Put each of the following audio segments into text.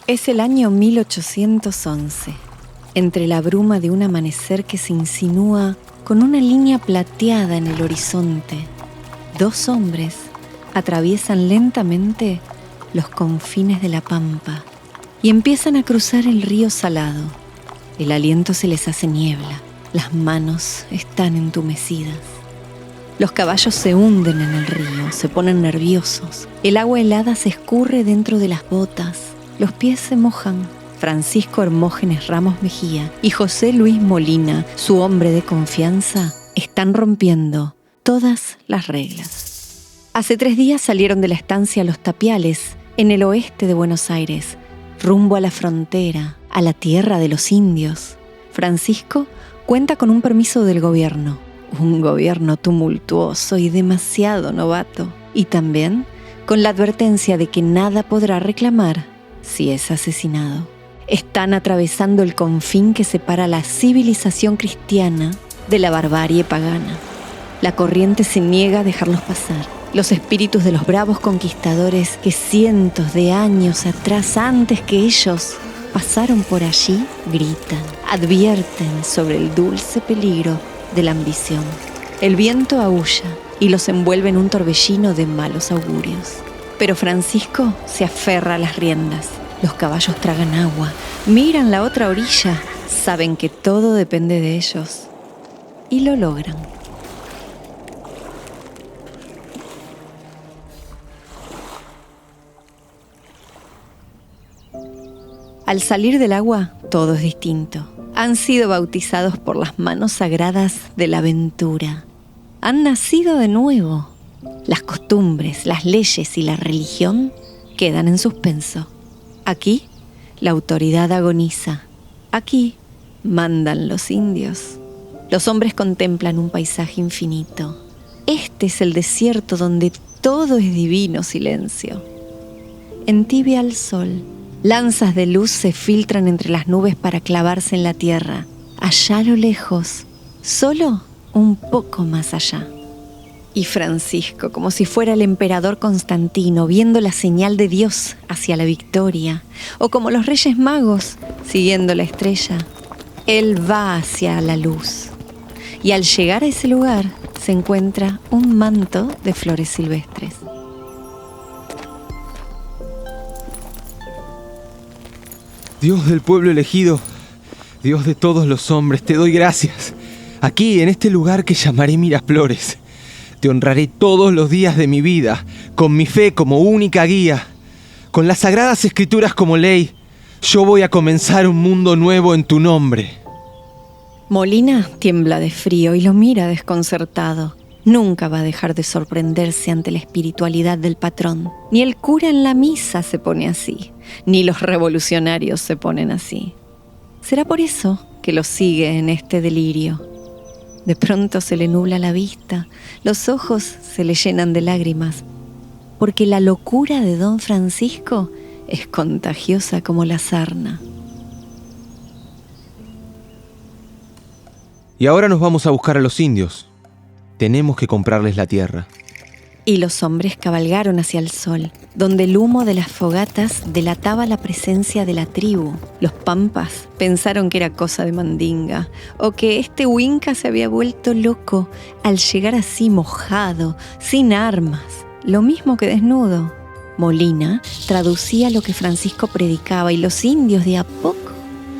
Es el año 1811. Entre la bruma de un amanecer que se insinúa con una línea plateada en el horizonte, dos hombres atraviesan lentamente los confines de la pampa y empiezan a cruzar el río salado. El aliento se les hace niebla, las manos están entumecidas. Los caballos se hunden en el río, se ponen nerviosos. El agua helada se escurre dentro de las botas, los pies se mojan. Francisco Hermógenes Ramos Mejía y José Luis Molina, su hombre de confianza, están rompiendo todas las reglas. Hace 3 días salieron de la estancia Los Tapiales, en el oeste de Buenos Aires, rumbo a la frontera, a la tierra de los indios. Francisco cuenta con un permiso del gobierno, un gobierno tumultuoso y demasiado novato, y también con la advertencia de que nada podrá reclamar si es asesinado. Están atravesando el confín que separa la civilización cristiana de la barbarie pagana. La corriente se niega a dejarlos pasar. Los espíritus de los bravos conquistadores que cientos de años atrás, antes que ellos, pasaron por allí, gritan, advierten sobre el dulce peligro de la ambición. El viento aúlla y los envuelve en un torbellino de malos augurios. Pero Francisco se aferra a las riendas. Los caballos tragan agua, miran la otra orilla, saben que todo depende de ellos y lo logran. Al salir del agua, todo es distinto. Han sido bautizados por las manos sagradas de la aventura. Han nacido de nuevo. Las costumbres, las leyes y la religión quedan en suspenso. Aquí, la autoridad agoniza. Aquí, mandan los indios. Los hombres contemplan un paisaje infinito. Este es el desierto donde todo es divino silencio. Entibia al sol. Lanzas de luz se filtran entre las nubes para clavarse en la tierra. Allá a lo lejos, solo un poco más allá. Y Francisco, como si fuera el emperador Constantino, viendo la señal de Dios hacia la victoria, o como los Reyes Magos, siguiendo la estrella, él va hacia la luz. Y al llegar a ese lugar, se encuentra un manto de flores silvestres. Dios del pueblo elegido, Dios de todos los hombres, te doy gracias. Aquí, en este lugar que llamaré Miraflores, te honraré todos los días de mi vida, con mi fe como única guía, con las sagradas escrituras como ley. Yo voy a comenzar un mundo nuevo en tu nombre. Molina tiembla de frío y lo mira desconcertado. Nunca va a dejar de sorprenderse ante la espiritualidad del patrón. Ni el cura en la misa se pone así, ni los revolucionarios se ponen así. ¿Será por eso que lo sigue en este delirio? De pronto se le nubla la vista, los ojos se le llenan de lágrimas, porque la locura de don Francisco es contagiosa como la sarna. Y ahora nos vamos a buscar a los indios. Tenemos que comprarles la tierra. Y los hombres cabalgaron hacia el sol, donde el humo de las fogatas delataba la presencia de la tribu. Los pampas pensaron que era cosa de mandinga, o que este huinca se había vuelto loco al llegar así mojado, sin armas, lo mismo que desnudo. Molina traducía lo que Francisco predicaba y los indios de a poco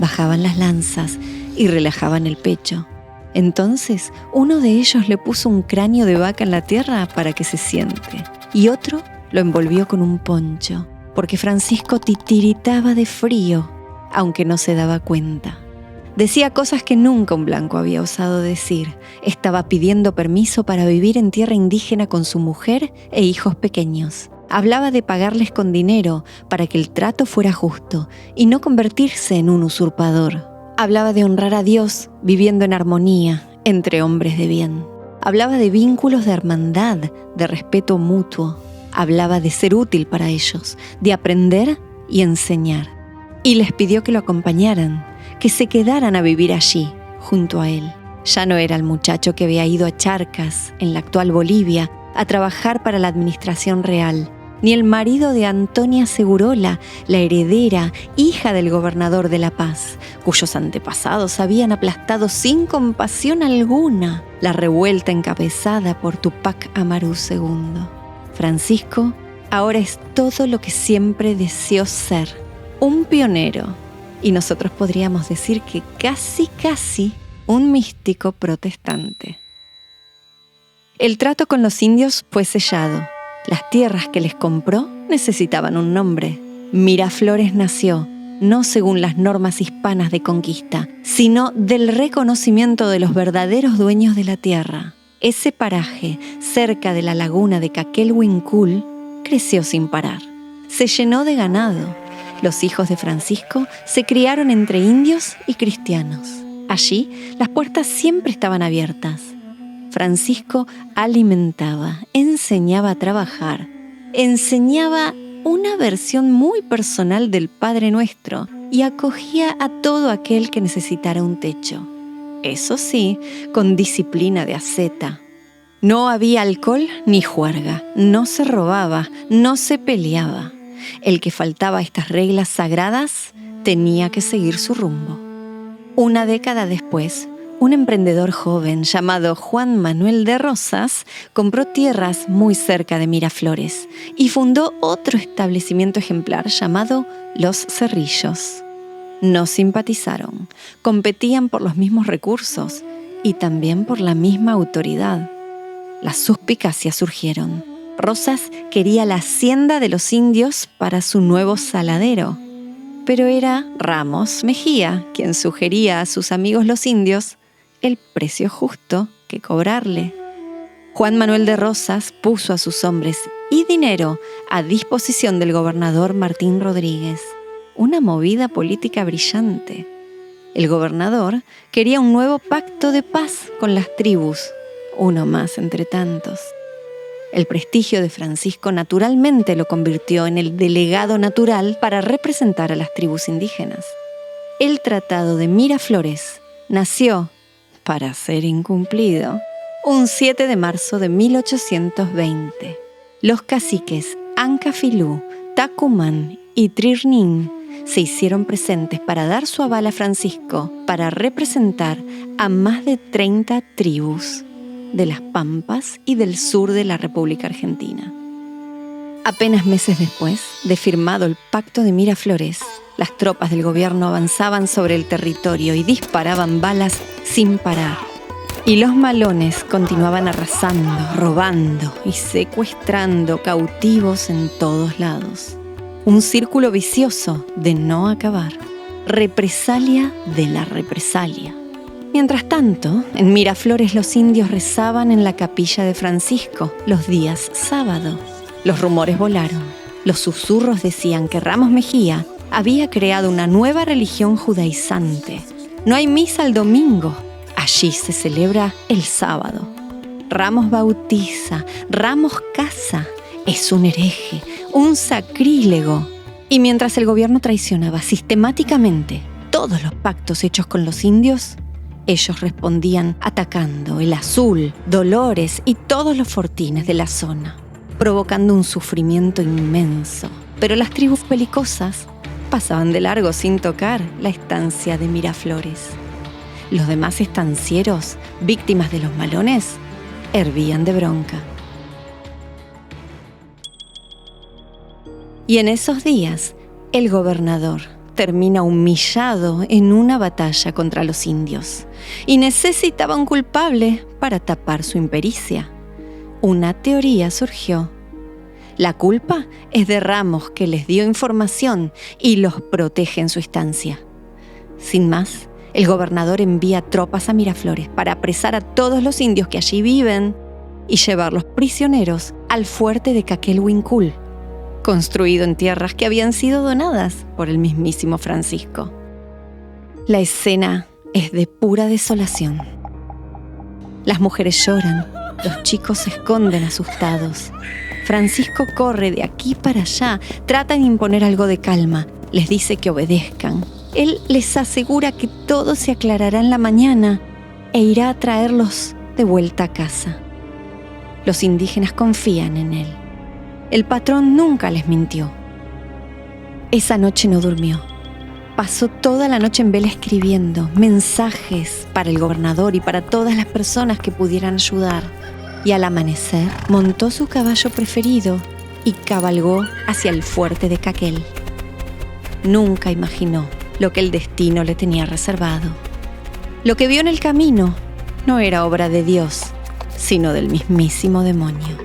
bajaban las lanzas y relajaban el pecho. Entonces, uno de ellos le puso un cráneo de vaca en la tierra para que se siente, y otro lo envolvió con un poncho, porque Francisco titiritaba de frío, aunque no se daba cuenta. Decía cosas que nunca un blanco había osado decir. Estaba pidiendo permiso para vivir en tierra indígena con su mujer e hijos pequeños. Hablaba de pagarles con dinero para que el trato fuera justo y no convertirse en un usurpador. Hablaba de honrar a Dios viviendo en armonía entre hombres de bien. Hablaba de vínculos de hermandad, de respeto mutuo. Hablaba de ser útil para ellos, de aprender y enseñar. Y les pidió que lo acompañaran, que se quedaran a vivir allí, junto a él. Ya no era el muchacho que había ido a Charcas, en la actual Bolivia, a trabajar para la administración real. ni el marido de Antonia Segurola, la heredera, hija del gobernador de La Paz, cuyos antepasados habían aplastado sin compasión alguna la revuelta encabezada por Tupac Amaru II. Francisco ahora es todo lo que siempre deseó ser, un pionero, y nosotros podríamos decir que casi un místico protestante. El trato con los indios fue sellado. Las tierras que les compró necesitaban un nombre. Miraflores nació, no según las normas hispanas de conquista, sino del reconocimiento de los verdaderos dueños de la tierra. Ese paraje, cerca de la laguna de Caquelhuincul, creció sin parar. Se llenó de ganado. Los hijos de Francisco se criaron entre indios y cristianos. Allí, las puertas siempre estaban abiertas. Francisco alimentaba, enseñaba a trabajar, enseñaba una versión muy personal del Padre Nuestro y acogía a todo aquel que necesitara un techo. Eso sí, con disciplina de asceta. No había alcohol ni juerga, no se robaba, no se peleaba. El que faltaba a estas reglas sagradas tenía que seguir su rumbo. Una década después, un emprendedor joven llamado Juan Manuel de Rosas compró tierras muy cerca de Miraflores y fundó otro establecimiento ejemplar llamado Los Cerrillos. No simpatizaron, competían por los mismos recursos y también por la misma autoridad. Las suspicacias surgieron. Rosas quería la hacienda de los indios para su nuevo saladero, pero era Ramos Mejía quien sugería a sus amigos los indios el precio justo que cobrarle. Juan Manuel de Rosas puso a sus hombres y dinero a disposición del gobernador Martín Rodríguez. Una movida política brillante. El gobernador quería un nuevo pacto de paz con las tribus, uno más entre tantos. El prestigio de Francisco naturalmente lo convirtió en el delegado natural para representar a las tribus indígenas. El Tratado de Miraflores nació, para ser incumplido, un 7 de marzo de 1820. Los caciques Ancafilú, Tacumán y Trirnín se hicieron presentes para dar su aval a Francisco para representar a más de 30 tribus de las Pampas y del sur de la República Argentina. Apenas meses después de firmado el Pacto de Miraflores, las tropas del gobierno avanzaban sobre el territorio y disparaban balas sin parar. Y los malones continuaban arrasando, robando y secuestrando cautivos en todos lados. Un círculo vicioso de no acabar. Represalia de la represalia. Mientras tanto, en Miraflores los indios rezaban en la capilla de Francisco los días sábado. Los rumores volaron. Los susurros decían que Ramos Mejía había creado una nueva religión judaizante. No hay misa el domingo. Allí se celebra el sábado. Ramos bautiza, Ramos casa. Es un hereje, un sacrílego. Y mientras el gobierno traicionaba sistemáticamente todos los pactos hechos con los indios, ellos respondían atacando el Azul, Dolores y todos los fortines de la zona, provocando un sufrimiento inmenso. Pero las tribus belicosas pasaban de largo sin tocar la estancia de Miraflores. Los demás estancieros, víctimas de los malones, hervían de bronca. Y en esos días, el gobernador termina humillado en una batalla contra los indios y necesitaba un culpable para tapar su impericia. Una teoría surgió. La culpa es de Ramos, que les dio información y los protege en su estancia. Sin más, el gobernador envía tropas a Miraflores para apresar a todos los indios que allí viven y llevarlos prisioneros al fuerte de Caquelhuincul, construido en tierras que habían sido donadas por el mismísimo Francisco. La escena es de pura desolación. Las mujeres lloran, los chicos se esconden asustados. Francisco corre de aquí para allá, trata de imponer algo de calma, les dice que obedezcan. Él les asegura que todo se aclarará en la mañana e irá a traerlos de vuelta a casa. Los indígenas confían en él. El patrón nunca les mintió. Esa noche no durmió. Pasó toda la noche en vela escribiendo mensajes para el gobernador y para todas las personas que pudieran ayudar. Y al amanecer, montó su caballo preferido y cabalgó hacia el fuerte de Caquel. Nunca imaginó lo que el destino le tenía reservado. Lo que vio en el camino no era obra de Dios, sino del mismísimo demonio.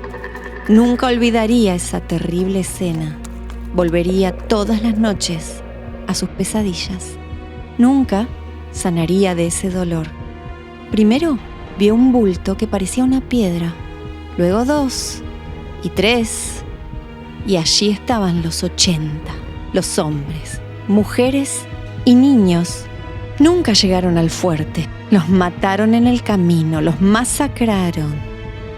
Nunca olvidaría esa terrible escena. Volvería todas las noches a sus pesadillas. Nunca sanaría de ese dolor. Primero vio un bulto que parecía una piedra, luego 2 y 3, y allí estaban los 80, los hombres, mujeres y niños. Nunca llegaron al fuerte, los mataron en el camino, los masacraron.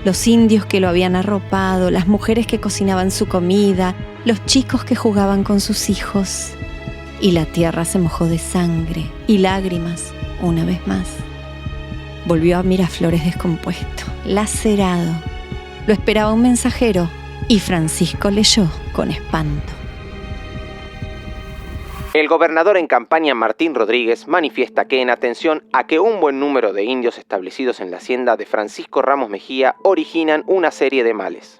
Los indios que lo habían arropado, las mujeres que cocinaban su comida, los chicos que jugaban con sus hijos. Y la tierra se mojó de sangre y lágrimas una vez más. Volvió a Miraflores descompuesto, lacerado. Lo esperaba un mensajero y Francisco leyó con espanto. El gobernador en campaña Martín Rodríguez manifiesta que en atención a que un buen número de indios establecidos en la hacienda de Francisco Ramos Mejía originan una serie de males.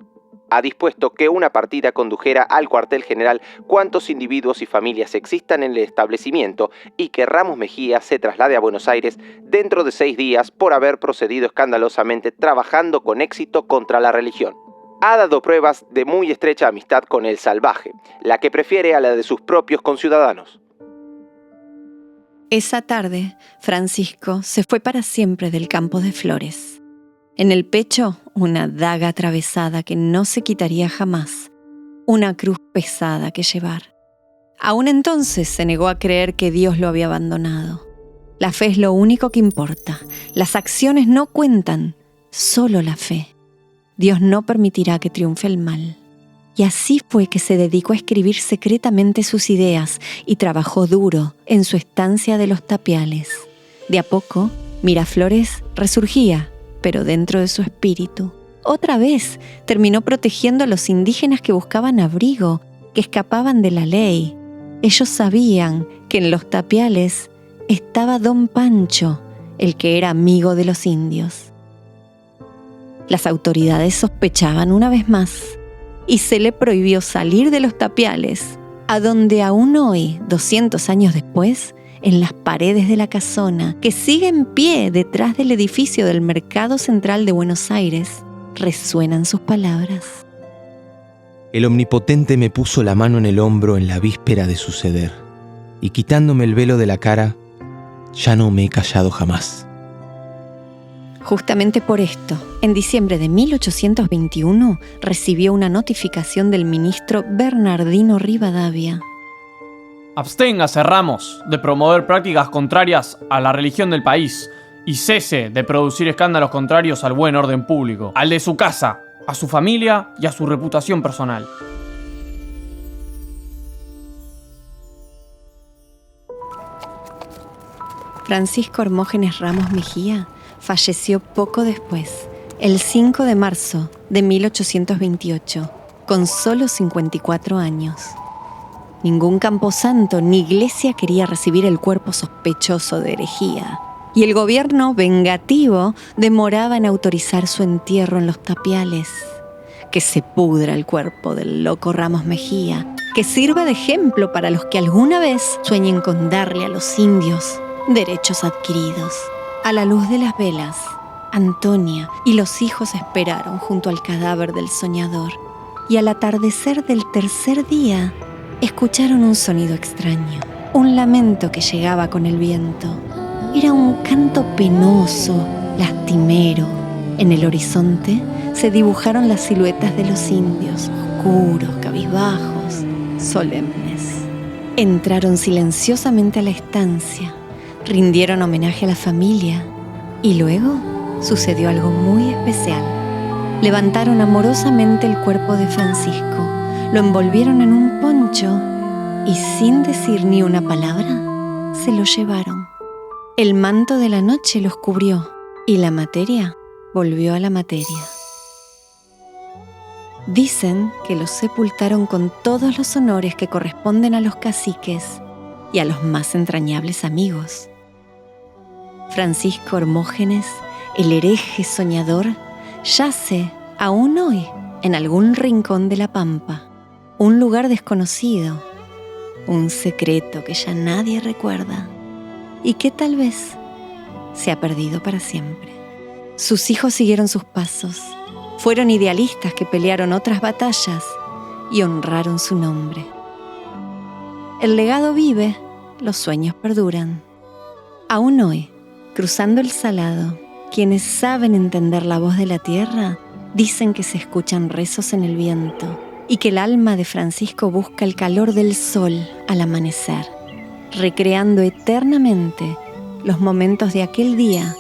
Ha dispuesto que una partida condujera al cuartel general cuántos individuos y familias existan en el establecimiento y que Ramos Mejía se traslade a Buenos Aires dentro de 6 días por haber procedido escandalosamente trabajando con éxito contra la religión. Ha dado pruebas de muy estrecha amistad con el salvaje, la que prefiere a la de sus propios conciudadanos. Esa tarde, Francisco se fue para siempre del campo de Flores. En el pecho, una daga atravesada que no se quitaría jamás, una cruz pesada que llevar. Aún entonces se negó a creer que Dios lo había abandonado. La fe es lo único que importa. Las acciones no cuentan, solo la fe. Dios no permitirá que triunfe el mal. Y así fue que se dedicó a escribir secretamente sus ideas y trabajó duro en su estancia de los Tapiales. De a poco, Miraflores resurgía, pero dentro de su espíritu. Otra vez terminó protegiendo a los indígenas que buscaban abrigo, que escapaban de la ley. Ellos sabían que en los Tapiales estaba Don Pancho, el que era amigo de los indios. Las autoridades sospechaban una vez más y se le prohibió salir de los Tapiales, a donde aún hoy, 200 años después, en las paredes de la casona, que sigue en pie detrás del edificio del Mercado Central de Buenos Aires, resuenan sus palabras. El Omnipotente me puso la mano en el hombro en la víspera de suceder, y quitándome el velo de la cara, ya no me he callado jamás. Justamente por esto, en diciembre de 1821, recibió una notificación del ministro Bernardino Rivadavia. Absténgase, Ramos, de promover prácticas contrarias a la religión del país y cese de producir escándalos contrarios al buen orden público, al de su casa, a su familia y a su reputación personal. Francisco Hermógenes Ramos Mejía falleció poco después, el 5 de marzo de 1828, con solo 54 años. Ningún camposanto ni iglesia quería recibir el cuerpo sospechoso de herejía, y el gobierno, vengativo, demoraba en autorizar su entierro en los Tapiales. Que se pudra el cuerpo del loco Ramos Mejía, que sirva de ejemplo para los que alguna vez sueñen con darle a los indios derechos adquiridos. A la luz de las velas, Antonia y los hijos esperaron junto al cadáver del soñador, y al atardecer del tercer día, escucharon un sonido extraño, un lamento que llegaba con el viento. Era un canto penoso, lastimero. En el horizonte se dibujaron las siluetas de los indios, oscuros, cabizbajos, solemnes. Entraron silenciosamente a la estancia, rindieron homenaje a la familia y luego sucedió algo muy especial. Levantaron amorosamente el cuerpo de Francisco, lo envolvieron en un poncho y sin decir ni una palabra, se lo llevaron. El manto de la noche los cubrió y la materia volvió a la materia. Dicen que lo sepultaron con todos los honores que corresponden a los caciques y a los más entrañables amigos. Francisco Hermógenes, el hereje soñador, yace aún hoy en algún rincón de la Pampa, un lugar desconocido, un secreto que ya nadie recuerda y que tal vez se ha perdido para siempre. Sus hijos siguieron sus pasos, fueron idealistas que pelearon otras batallas y honraron su nombre. El legado vive, los sueños perduran. Aún hoy, cruzando el Salado, quienes saben entender la voz de la tierra dicen que se escuchan rezos en el viento y que el alma de Francisco busca el calor del sol al amanecer, recreando eternamente los momentos de aquel día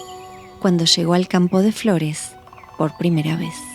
cuando llegó al campo de flores por primera vez.